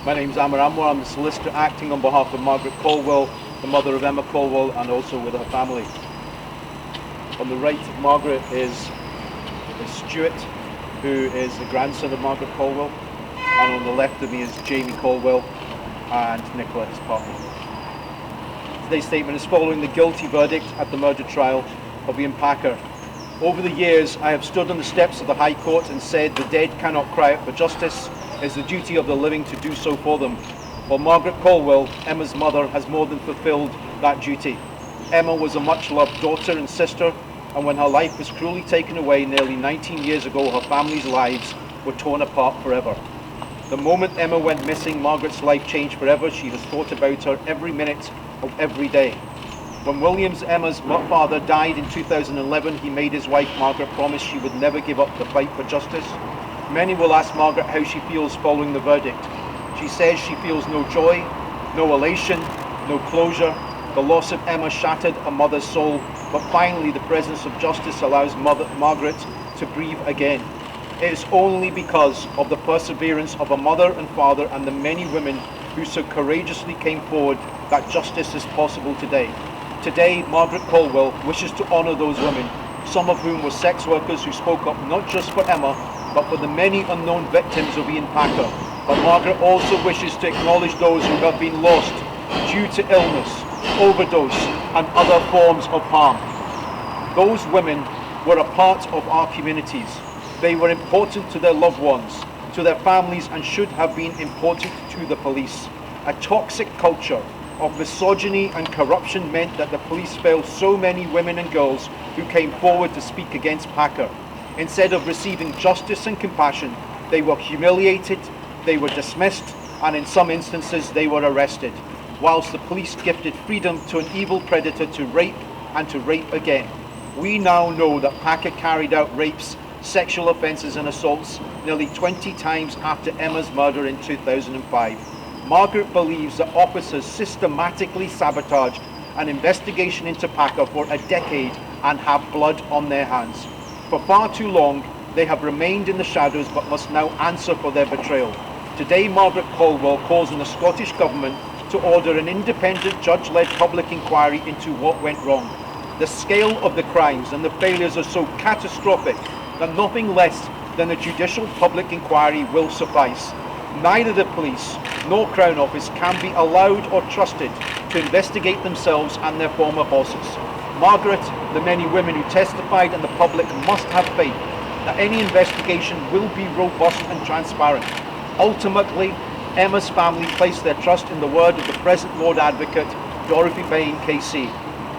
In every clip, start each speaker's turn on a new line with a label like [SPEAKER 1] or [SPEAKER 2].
[SPEAKER 1] My name's Aamer Anwar. I'm the solicitor acting on behalf of Margaret Caldwell, the mother of Emma Caldwell, and also with her family. On the right of Margaret is Stuart, who is the grandson of Margaret Caldwell, and on the left of me is Jamie Caldwell and Nicola, his partner. Today's statement is following the guilty verdict at the murder trial of Iain Packer. Over the years, I have stood on the steps of the High Court and said the dead cannot cry out for justice. It is the duty of the living to do so for them. While Margaret Caldwell, Emma's mother, has more than fulfilled that duty. Emma was a much-loved daughter and sister, and when her life was cruelly taken away nearly 19 years ago, her family's lives were torn apart forever. The moment Emma went missing, Margaret's life changed forever. She has thought about her every minute of every day. When Williams, Emma's father, died in 2011, he made his wife Margaret promise she would never give up the fight for justice. Many will ask Margaret how she feels following the verdict. She says she feels no joy, no elation, no closure. The loss of Emma shattered a mother's soul, but finally the presence of justice allows Margaret to breathe again. It is only because of the perseverance of a mother and father and the many women who so courageously came forward that justice is possible today. Today, Margaret Caldwell wishes to honour those women, some of whom were sex workers who spoke up not just for Emma, but for the many unknown victims of Iain Packer. But Margaret also wishes to acknowledge those who have been lost due to illness, overdose, and other forms of harm. Those women were a part of our communities. They were important to their loved ones, to their families, and should have been important to the police. A toxic culture of misogyny and corruption meant that the police failed so many women and girls who came forward to speak against Packer. Instead of receiving justice and compassion, they were humiliated, they were dismissed, and in some instances they were arrested, whilst the police gifted freedom to an evil predator to rape and to rape again. We now know that Packer carried out rapes, sexual offences and assaults nearly 20 times after Emma's murder in 2005. Margaret believes that officers systematically sabotaged an investigation into Packer for a decade and have blood on their hands. For far too long, they have remained in the shadows but must now answer for their betrayal. Today, Margaret Caldwell calls on the Scottish Government to order an independent judge-led public inquiry into what went wrong. The scale of the crimes and the failures are so catastrophic that nothing less than a judicial public inquiry will suffice. Neither the police nor Crown Office can be allowed or trusted to investigate themselves and their former bosses. Margaret, the many women who testified, and the public must have faith that any investigation will be robust and transparent. Ultimately, Emma's family placed their trust in the word of the present Lord Advocate, Dorothy Bain KC.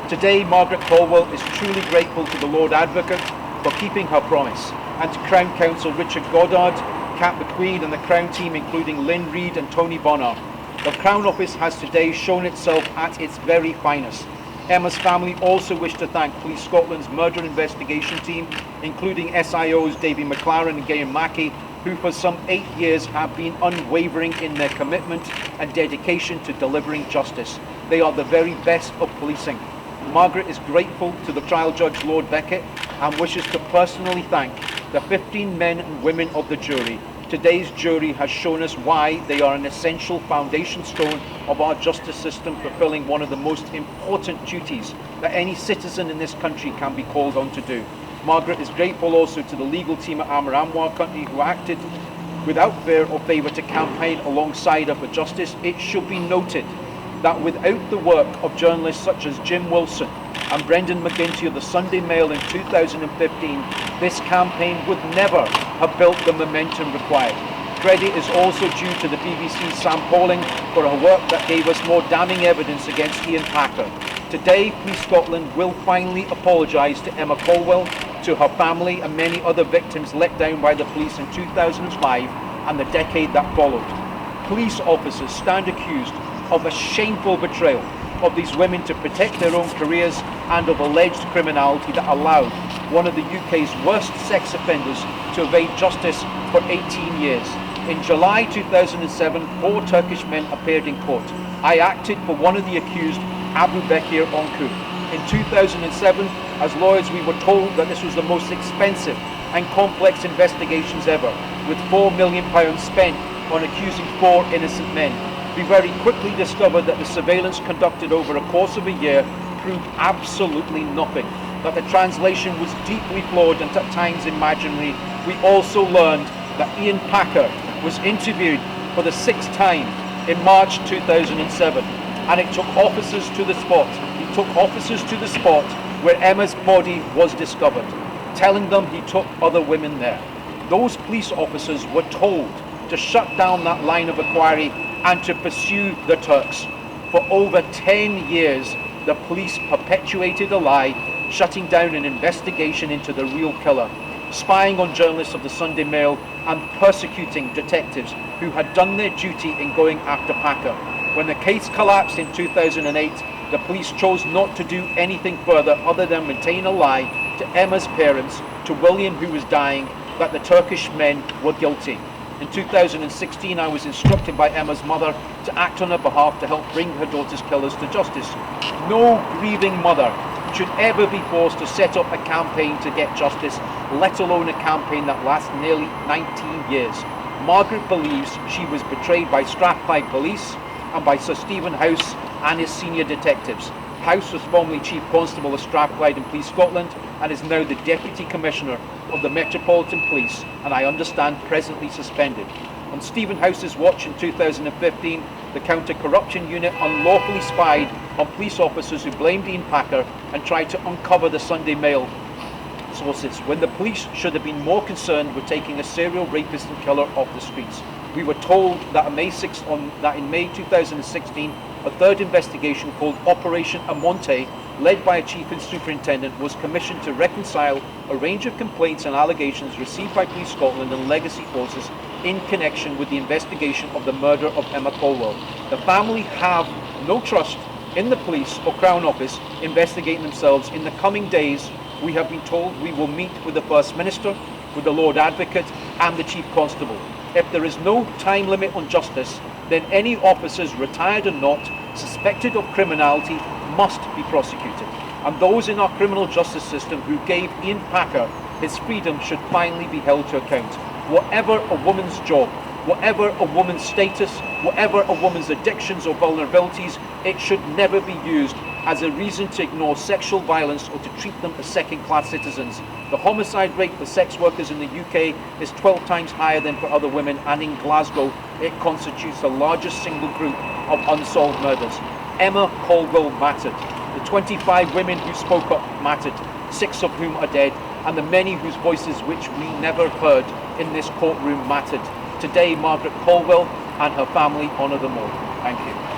[SPEAKER 1] Today, Margaret Caldwell is truly grateful to the Lord Advocate for keeping her promise, and to Crown Counsel Richard Goddard, Cat McQueen and the Crown team including Lynn Reid and Tony Bonner. The Crown Office has today shown itself at its very finest. Emma's family also wish to thank Police Scotland's murder investigation team, including SIOs David McLaren and Gaian Mackey, who for some 8 years have been unwavering in their commitment and dedication to delivering justice. They are the very best of policing. Margaret is grateful to the trial judge Lord Beckett and wishes to personally thank the 15 men and women of the jury. Today's jury has shown us why they are an essential foundation stone of our justice system, fulfilling one of the most important duties that any citizen in this country can be called on to do. Margaret is grateful also to the legal team at Aamer Anwar Company who acted without fear or favour to campaign alongside her for justice. It should be noted that without the work of journalists such as Jim Wilson and Brendan McGinty of the Sunday Mail in 2015, this campaign would never have built the momentum required. Credit is also due to the BBC's Sam Pauling for her work that gave us more damning evidence against Iain Packer. Today, Police Scotland will finally apologise to Emma Caldwell, to her family and many other victims let down by the police in 2005 and the decade that followed. Police officers stand accused of a shameful betrayal of these women to protect their own careers and of alleged criminality that allowed one of the UK's worst sex offenders to evade justice for 18 years. In July 2007, 4 Turkish men appeared in court. I acted for one of the accused, Abu Bekir Onku. In 2007, as lawyers, we were told that this was the most expensive and complex investigations ever, with £4 million spent on accusing 4 innocent men. We very quickly discovered that the surveillance conducted over a course of a year proved absolutely nothing, that the translation was deeply flawed and at times imaginary. We also learned that Iain Packer was interviewed for the 6th time in March 2007, and it took officers to the spot. He took officers to the spot where Emma's body was discovered, telling them he took other women there. Those police officers were told to shut down that line of inquiry and to pursue the Turks. For over 10 years, the police perpetuated a lie, shutting down an investigation into the real killer, spying on journalists of the Sunday Mail and persecuting detectives who had done their duty in going after Packer. When the case collapsed in 2008, the police chose not to do anything further other than maintain a lie to Emma's parents, to William, who was dying, that the Turkish men were guilty. In 2016, I was instructed by Emma's mother to act on her behalf to help bring her daughter's killers to justice. No grieving mother should ever be forced to set up a campaign to get justice, let alone a campaign that lasts nearly 19 years. Margaret believes she was betrayed by Strathclyde Police and by Sir Stephen House and his senior detectives. House was formerly Chief Constable of Strathclyde and Police Scotland and is now the Deputy Commissioner of the Metropolitan Police, and I understand presently suspended. On Stephen House's watch in 2015, the Counter-Corruption Unit unlawfully spied on police officers who blamed Iain Packer and tried to uncover the Sunday Mail sources, when the police should have been more concerned with taking a serial rapist and killer off the streets. We were told that in May 2016, a third investigation called Operation Amonte, led by a chief and superintendent, was commissioned to reconcile a range of complaints and allegations received by Police Scotland and legacy forces in connection with the investigation of the murder of Emma Caldwell. The family have no trust in the police or Crown Office investigating themselves. In the coming days, we have been told we will meet with the First Minister, with the Lord Advocate and the Chief Constable. If there is no time limit on justice, then any officers, retired or not, suspected of criminality must be prosecuted. And those in our criminal justice system who gave Iain Packer his freedom should finally be held to account. Whatever a woman's job, whatever a woman's status, whatever a woman's addictions or vulnerabilities, it should never be used as a reason to ignore sexual violence or to treat them as second-class citizens. The homicide rate for sex workers in the UK is 12 times higher than for other women, and in Glasgow it constitutes the largest single group of unsolved murders. Emma Caldwell mattered. The 25 women who spoke up mattered, 6 of whom are dead, and the many whose voices which we never heard in this courtroom mattered. Today, Margaret Caldwell and her family honour them all. Thank you.